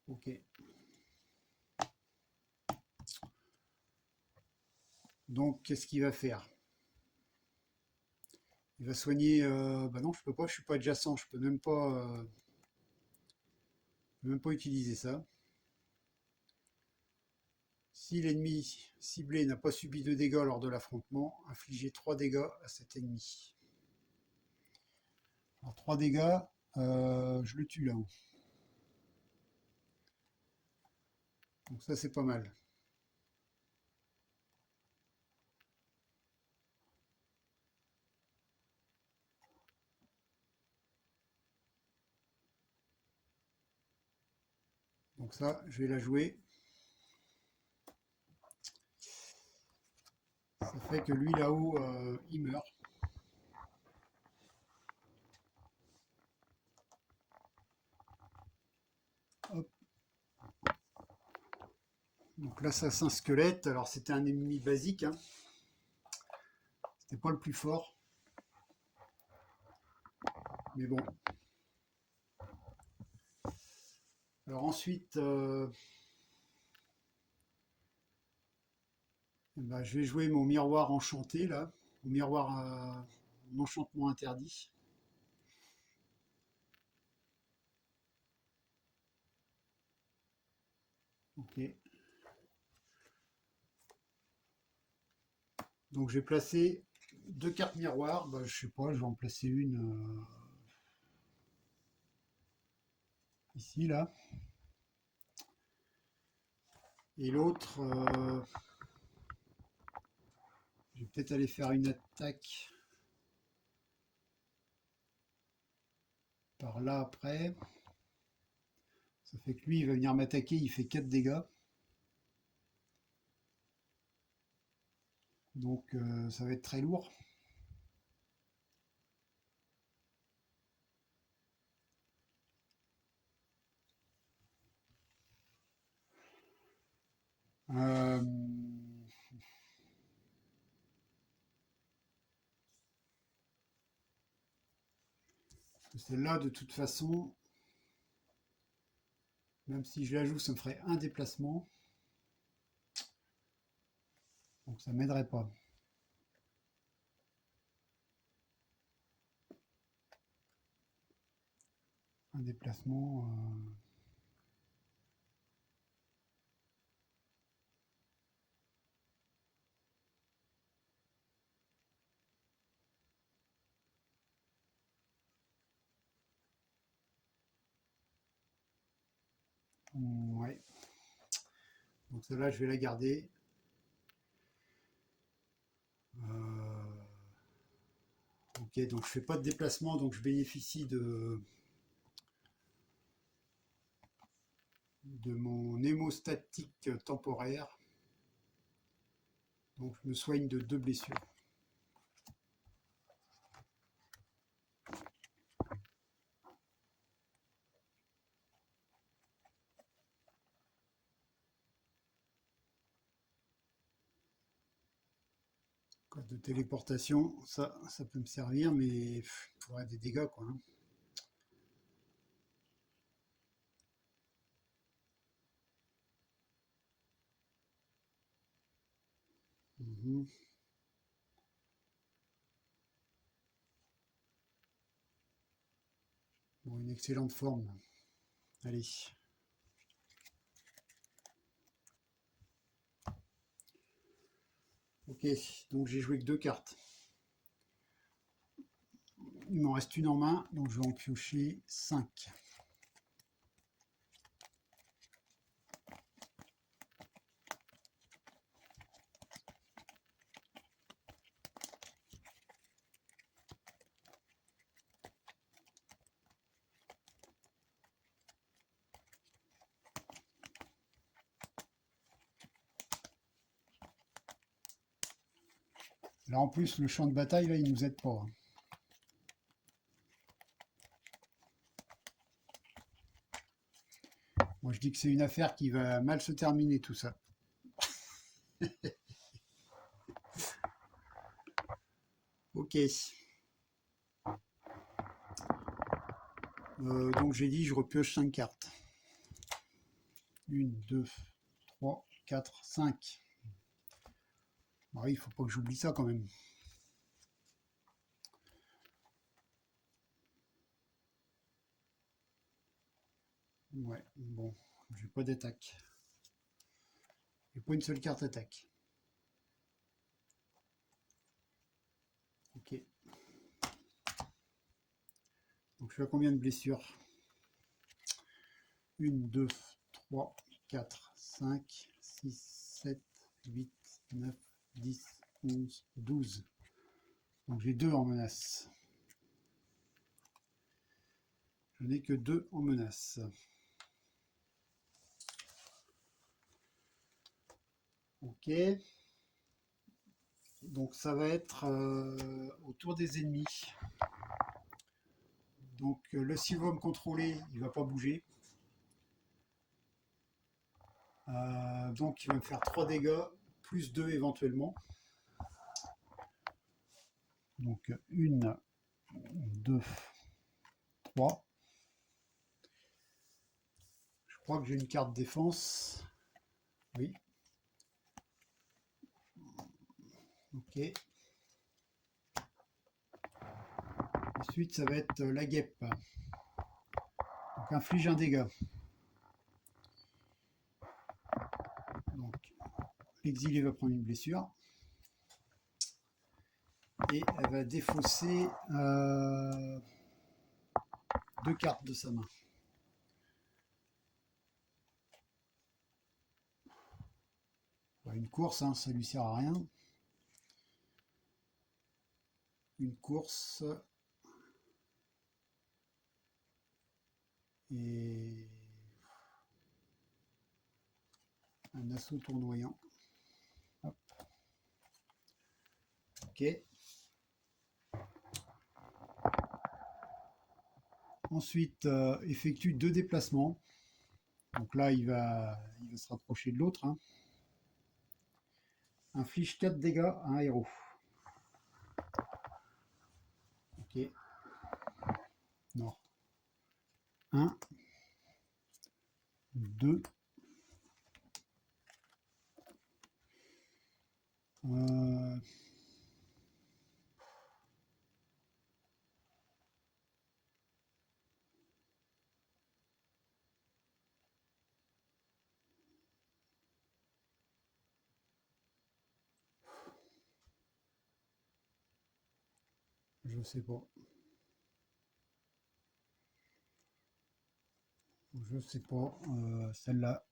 Ok. Donc, qu'est-ce qu'il va faire? Il va soigner. Bah non, je peux pas, je suis pas adjacent, je peux même pas utiliser ça. Si l'ennemi ciblé n'a pas subi de dégâts lors de l'affrontement, infligez 3 dégâts à cet ennemi. Alors 3 dégâts, je le tue là-haut. Donc ça c'est pas mal. Donc ça, je vais la jouer. Ça fait que lui là-haut, il meurt. Hop. Donc l'assassin squelette, alors c'était un ennemi basique, hein. C'était pas le plus fort. Mais bon. Alors ensuite, bah, je vais jouer mon miroir enchanté là. Mon miroir enchantement interdit. Ok. Donc j'ai placé 2 cartes miroirs. Bah, je sais pas, je vais en placer une ici là. Et l'autre, je vais peut-être aller faire une attaque par là après. Ça fait que lui, il va venir m'attaquer, il fait 4 dégâts. Donc ça va être très lourd. Euh, Celle-là, de toute façon, même si je la joue, ça me ferait un déplacement. Donc ça m'aiderait pas. Un déplacement. Ouais. Donc celle-là, je vais la garder. Ok, donc je fais pas de déplacement, donc je bénéficie de mon hémostatique temporaire. Donc je me soigne de 2 blessures. Code de téléportation, ça peut me servir, mais il faudrait des dégâts quoi, hein. Mhm. Bon, une excellente forme. Allez. Ok, donc j'ai joué que 2 cartes. Il m'en reste une en main, donc je vais en piocher 5. Là en plus le champ de bataille là il nous aide pas, hein. Moi je dis que c'est une affaire qui va mal se terminer tout ça. Ok. Donc j'ai dit je repioche 5 cartes. 1, 2, 3, 4, 5. Ah oui, il faut pas que j'oublie ça quand même. Ouais, bon, j'ai pas d'attaque. J'ai pas une seule carte attaque. Ok. Donc je suis à combien de blessures? 1, 2, 3, 4, 5, 6, 7, 8, 9, 10, 11, 12. Donc j'ai 2 en menace. Je n'ai que 2 en menace. Ok. Donc ça va être autour des ennemis. Donc le Sylvom contrôlé, il va pas bouger. Donc il va me faire 3 dégâts, plus 2 éventuellement. Donc 1, 2, 3. Je crois que j'ai une carte défense. Oui. Ok. Ensuite, ça va être la guêpe. Donc inflige un dégât. Donc l'exilé va prendre une blessure. Et elle va défausser 2 cartes de sa main. Une course, hein, ça lui sert à rien. Une course. Et un assaut tournoyant. Hop. Ok. Ensuite, effectue 2 déplacements. Donc là, il va se rapprocher de l'autre, hein. Inflige 4 dégâts à un héros. Ok. Non. 1, 2. Je sais pas. Je sais pas. Celle-là.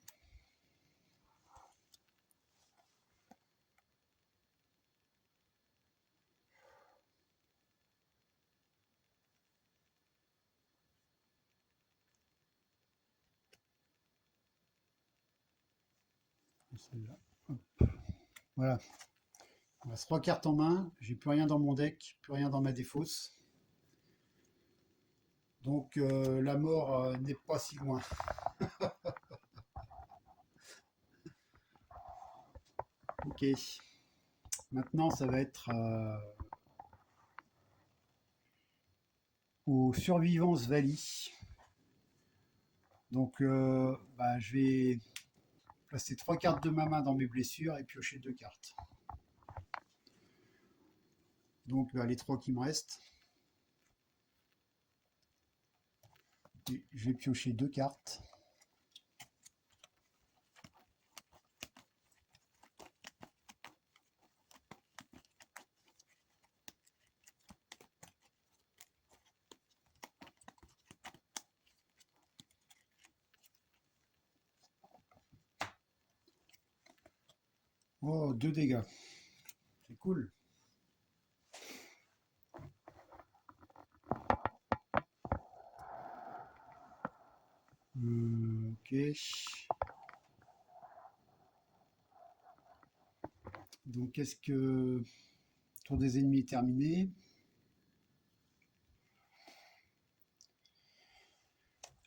Celle-là. Voilà. Il reste 3 cartes en main. J'ai plus rien dans mon deck, plus rien dans ma défausse. Donc la mort n'est pas si loin. Ok. Maintenant, ça va être aux Survivance Valley. Donc, je vais placer 3 cartes de ma main dans mes blessures et piocher 2 cartes. Donc, les 3 qui me restent. Et je vais piocher 2 cartes. Oh, 2 dégâts. C'est cool. Ok. Donc, est-ce que tour des ennemis est terminé.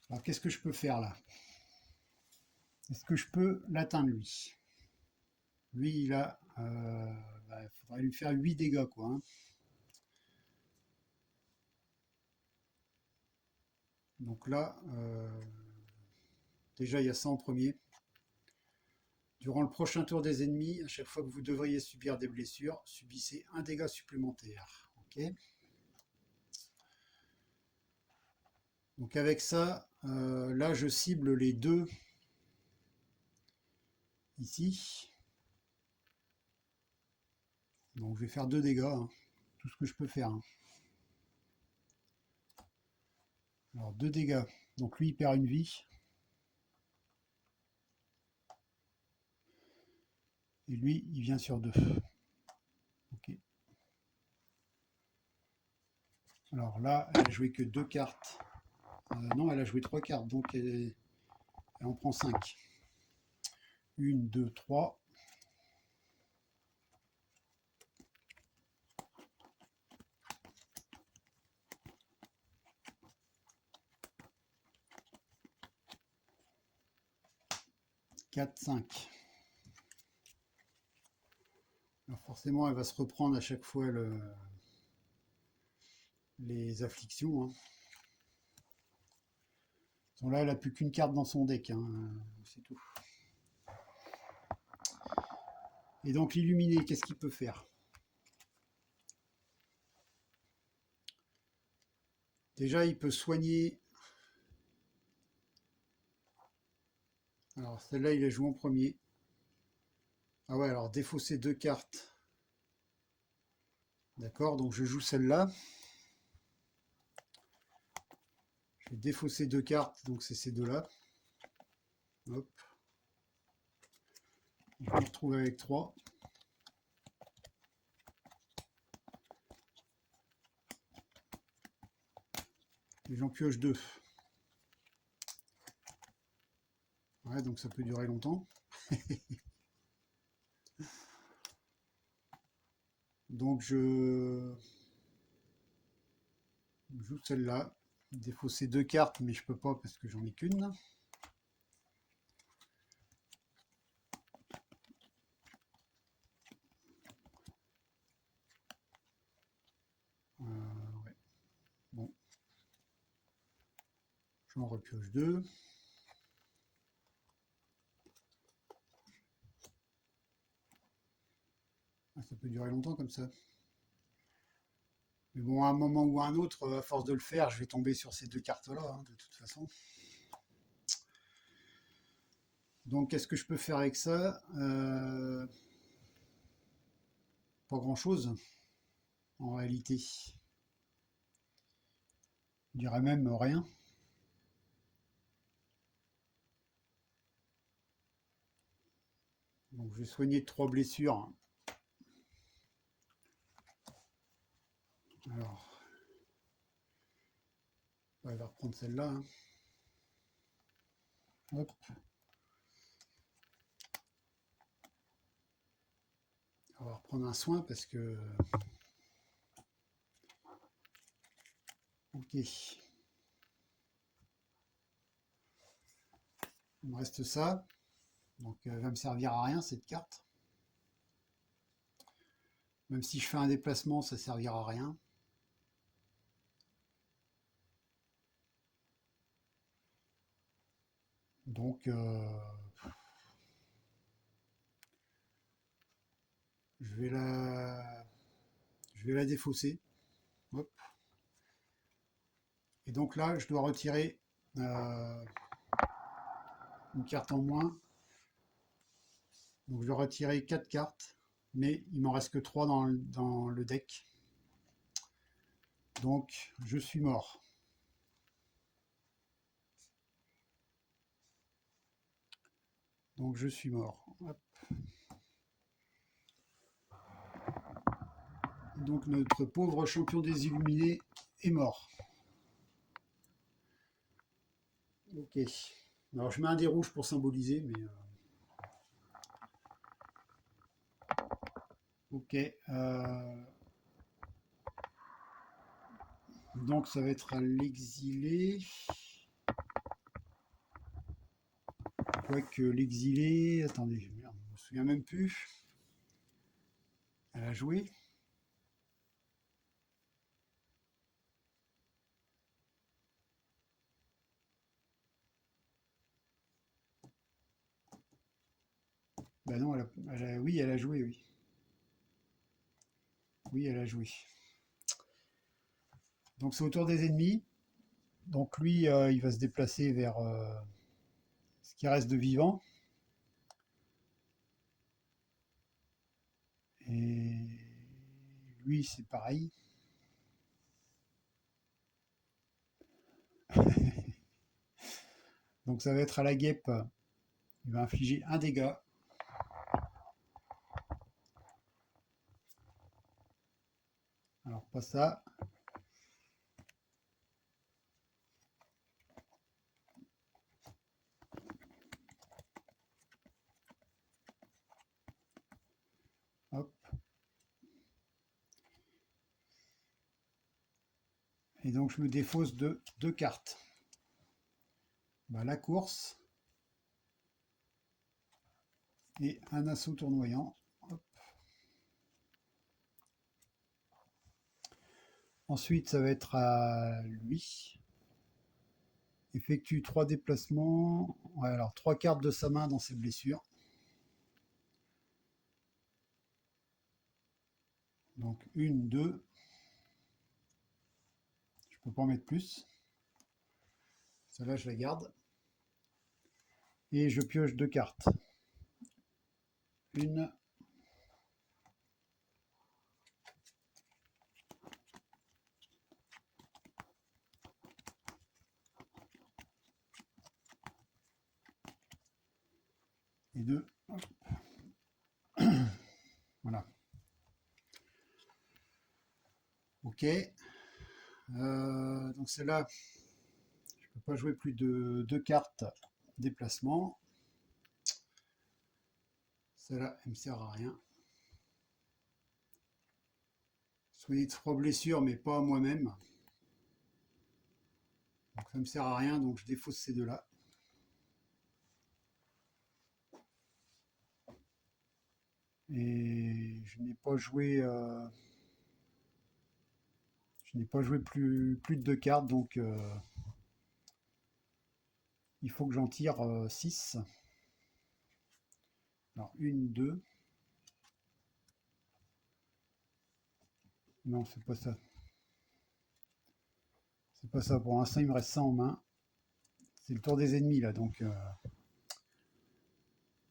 Alors qu'est-ce que je peux faire là? Est-ce que je peux l'atteindre lui? Lui, il a... il faudrait lui faire 8 dégâts, quoi. Hein. Donc là, déjà, il y a ça en premier. Durant le prochain tour des ennemis, à chaque fois que vous devriez subir des blessures, subissez un dégât supplémentaire. Ok. Donc avec ça, là, je cible les deux ici. Donc je vais faire 2 dégâts, hein. Tout ce que je peux faire. Hein. Alors 2 dégâts. Donc lui, il perd une vie. Et lui, il vient sur 2. Ok. Alors là, elle a joué que 2 cartes. Non, elle a joué 3 cartes, donc elle en prend 5. 1, 2, 3. 4, 5. Alors forcément, elle va se reprendre à chaque fois les afflictions. Hein. Donc là, elle n'a plus qu'une carte dans son deck. Hein. C'est tout. Et donc l'illuminé, qu'est-ce qu'il peut faire? Déjà, il peut soigner. Alors celle-là, il a joué en premier. Ah ouais, alors défausser 2 cartes. D'accord, donc je joue celle-là. Je vais défausser 2 cartes, donc c'est ces deux-là. Hop. Je me retrouve avec 3. Et j'en pioche 2. Ouais, donc ça peut durer longtemps. Donc je joue celle-là. Défausser 2 cartes, mais je peux pas parce que j'en ai qu'une. Ouais. Bon. J'en repioche 2. Ah, ça peut durer longtemps comme ça. Mais bon, à un moment ou à un autre, à force de le faire, je vais tomber sur ces 2 cartes-là, hein, de toute façon. Donc, qu'est-ce que je peux faire avec ça? Pas grand-chose, en réalité. Je dirais même rien. Donc, je vais soigner 3 blessures. Alors, elle va reprendre celle-là. Hein. Hop. On va reprendre un soin parce que... Ok. Il me reste ça. Donc elle va me servir à rien cette carte. Même si je fais un déplacement, ça servira à rien. Donc je vais la défausser. Hop. Et donc là, je dois retirer une carte en moins. Donc je dois retirer 4 cartes, mais il m'en reste que 3 dans le deck. Donc je suis mort. Donc je suis mort. Hop. Donc notre pauvre champion des illuminés est mort. Ok. Alors je mets un dé rouge pour symboliser, mais... Ok. Donc ça va être à l'exilé. Quoique l'exilé... Attendez, merde, je me souviens même plus. Elle a joué. Bah non, oui, elle a joué, oui. Oui, elle a joué. Donc c'est au tour des ennemis. Donc lui, il va se déplacer vers ce qui reste de vivant. Et lui, c'est pareil. Donc ça va être à la guêpe. Il va infliger un dégât. Alors pas ça. Hop. Et donc je me défausse de 2 cartes. Bah, la course et un assaut tournoyant. Hop. Ensuite, ça va être à lui. Effectue 3 déplacements. Ouais, alors 3 cartes de sa main dans ses blessures. Donc 1, 2. Je peux pas en mettre plus. Celle-là, je la garde. Et je pioche 2 cartes. Une. Et 2. Voilà. Ok. Donc celle-là, je peux pas jouer plus de 2 cartes déplacement. Celle-là, elle me sert à rien. Soigner 3 blessures, mais pas à moi-même. Donc ça me sert à rien, donc je défausse ces deux-là. Et je n'ai pas joué plus de 2 cartes, donc il faut que j'en tire 6. Alors 1, 2. Non, c'est pas ça. C'est pas ça. Pour l'instant, il me reste ça en main. C'est le tour des ennemis là, donc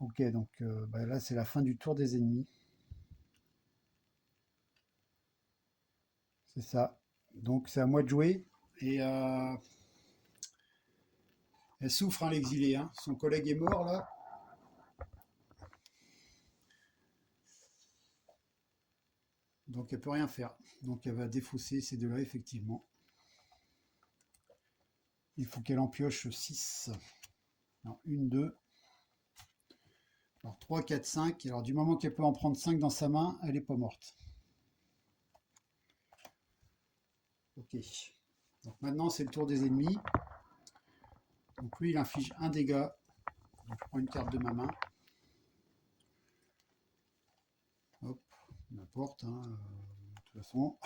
ok, donc bah, là c'est la fin du tour des ennemis. C'est ça. Donc c'est à moi de jouer. Et elle souffre, hein, l'exilé. Hein. Son collègue est mort là. Donc elle peut rien faire. Donc elle va défausser ces deux-là, effectivement. Il faut qu'elle en pioche 6. Alors 1, 2. Alors 3, 4, 5. Alors du moment qu'elle peut en prendre 5 dans sa main, elle n'est pas morte. Ok. Donc maintenant c'est le tour des ennemis. Donc lui il inflige un dégât. Donc je prends une carte de ma main. Hop, n'importe, hein, de toute façon.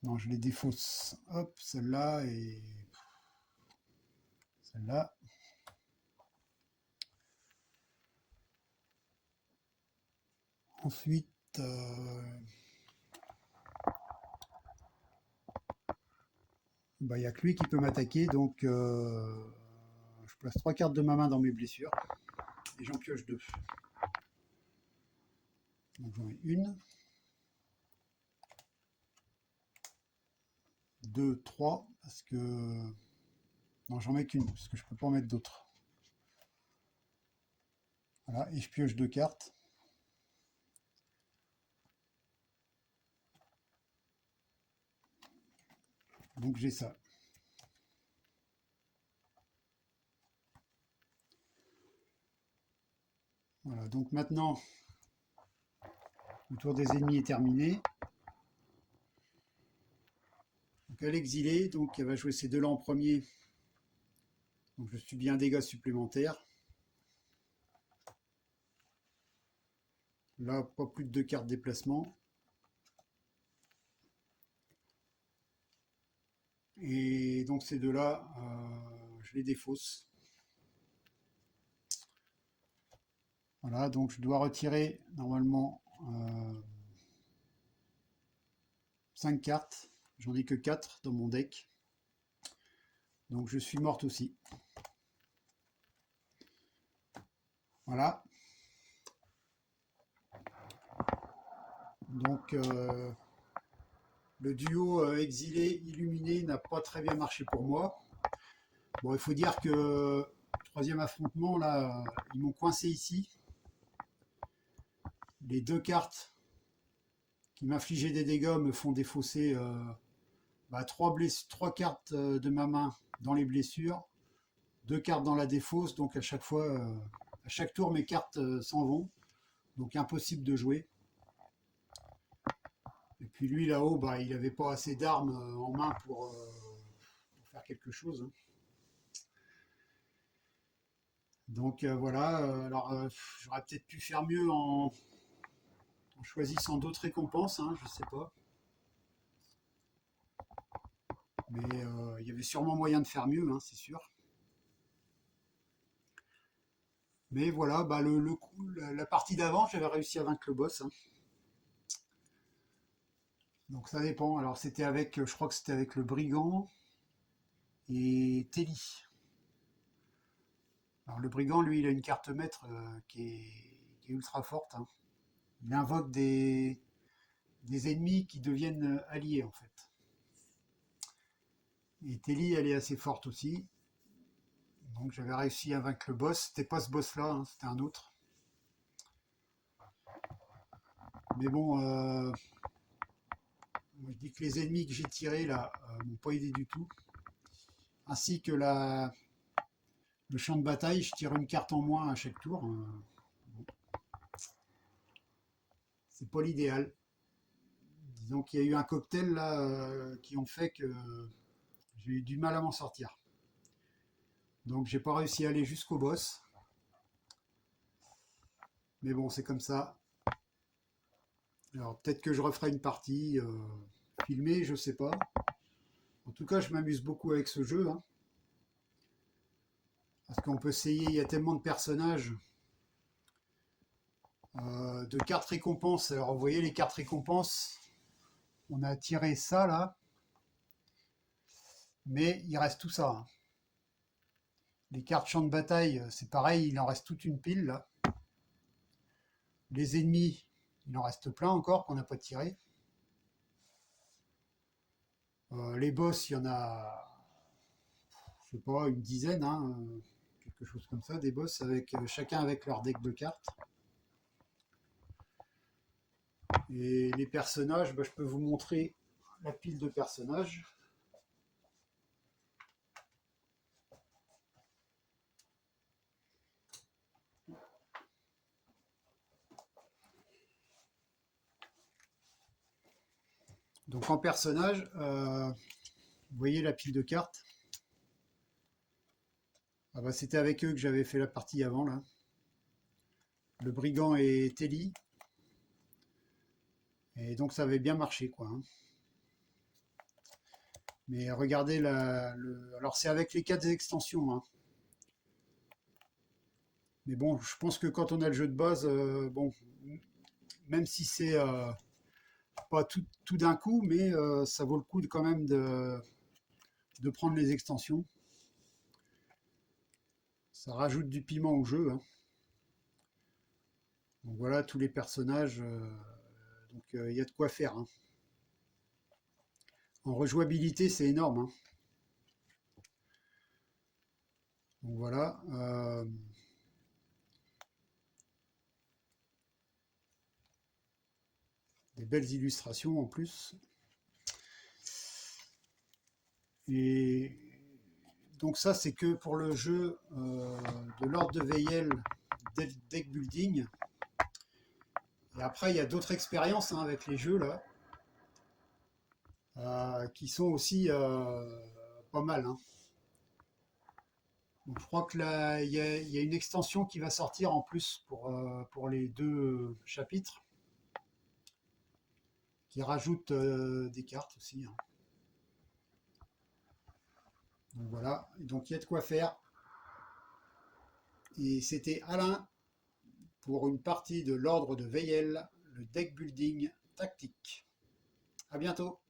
Non, je les défausse. Hop, celle-là et celle-là. Ensuite, bah, il n'y a que lui qui peut m'attaquer, donc je place 3 cartes de ma main dans mes blessures et j'en pioche 2. Donc j'en mets une, 2, 3, parce que... Non, j'en mets qu'une, parce que je peux pas en mettre d'autres. Voilà, et je pioche 2 cartes. Donc j'ai ça. Voilà, Donc maintenant, le tour des ennemis est terminé. Donc à l'exilé, donc elle va jouer ces deux-là en premier. Donc je subis un dégât supplémentaire. Là, pas plus de 2 cartes déplacement. Et donc ces deux-là, je les défausse. Voilà, donc je dois retirer normalement 5 cartes. J'en ai que 4 dans mon deck. Donc je suis morte aussi. Voilà. Donc le duo exilé illuminé n'a pas très bien marché pour moi. Bon, il faut dire que le troisième affrontement, là, ils m'ont coincé ici. Les deux cartes qui m'infligeaient des dégâts me font défausser 3 cartes de ma main dans les blessures, 2 cartes dans la défausse, donc à chaque fois, à chaque tour, mes cartes s'en vont, donc impossible de jouer. Et puis lui là-haut, il n'avait pas assez d'armes en main pour faire quelque chose, hein. Donc voilà, alors j'aurais peut-être pu faire mieux en choisissant d'autres récompenses, hein, je sais pas. Mais il y avait sûrement moyen de faire mieux, hein, c'est sûr. Mais voilà, la partie d'avant, j'avais réussi à vaincre le boss, hein. Donc ça dépend. Alors c'était avec, je crois que c'était avec le brigand et Telly. Alors le brigand, lui, il a une carte maître qui est ultra forte, hein. Il invoque des ennemis qui deviennent alliés en fait. Et Telly, elle est assez forte aussi. Donc j'avais réussi à vaincre le boss. C'était pas ce boss-là, hein, c'était un autre. Mais bon, je dis que les ennemis que j'ai tirés là m'ont pas aidé du tout. Ainsi que le champ de bataille, je tire une carte en moins à chaque tour. Bon, c'est pas l'idéal. Disons qu'il y a eu un cocktail là qui ont fait que j'ai eu du mal à m'en sortir. Donc j'ai pas réussi à aller jusqu'au boss. Mais bon, c'est comme ça. Alors peut-être que je referai une partie filmée, je sais pas. En tout cas, je m'amuse beaucoup avec ce jeu, hein, parce qu'on peut essayer, il y a tellement de personnages, de cartes récompenses. Alors vous voyez les cartes récompenses, on a tiré ça là, mais il reste tout ça, hein. Les cartes champ de bataille, c'est pareil, il en reste toute une pile là. Les ennemis, il en reste plein encore qu'on n'a pas tiré. Les boss, il y en a, je sais pas, une dizaine, hein, quelque chose comme ça, des boss avec chacun avec leur deck de cartes. Et les personnages, je peux vous montrer la pile de personnages. Donc en personnage, vous voyez la pile de cartes. Ah c'était avec eux que j'avais fait la partie avant là. Le brigand et Telly. Et donc ça avait bien marché quoi, hein. Mais regardez alors c'est avec les 4 extensions, hein. Mais bon, je pense que quand on a le jeu de base, bon, même si c'est pas tout d'un coup, mais ça vaut le coup quand même de prendre les extensions. Ça rajoute du piment au jeu, hein. Donc voilà tous les personnages. Donc il y a de quoi faire, hein. En rejouabilité, c'est énorme, hein. Donc voilà. Des belles illustrations en plus. Et Donc ça, c'est que pour le jeu de l'ordre de Veyel deck building. Et après, il y a d'autres expériences hein, avec les jeux là, qui sont aussi pas mal. Hein. Donc, je crois que là, il y a une extension qui va sortir en plus pour les deux chapitres, qui rajoute des cartes aussi. Hein. Donc voilà, donc il y a de quoi faire. Et c'était Alain pour une partie de l'ordre de Veyel, le deck building tactique. À bientôt.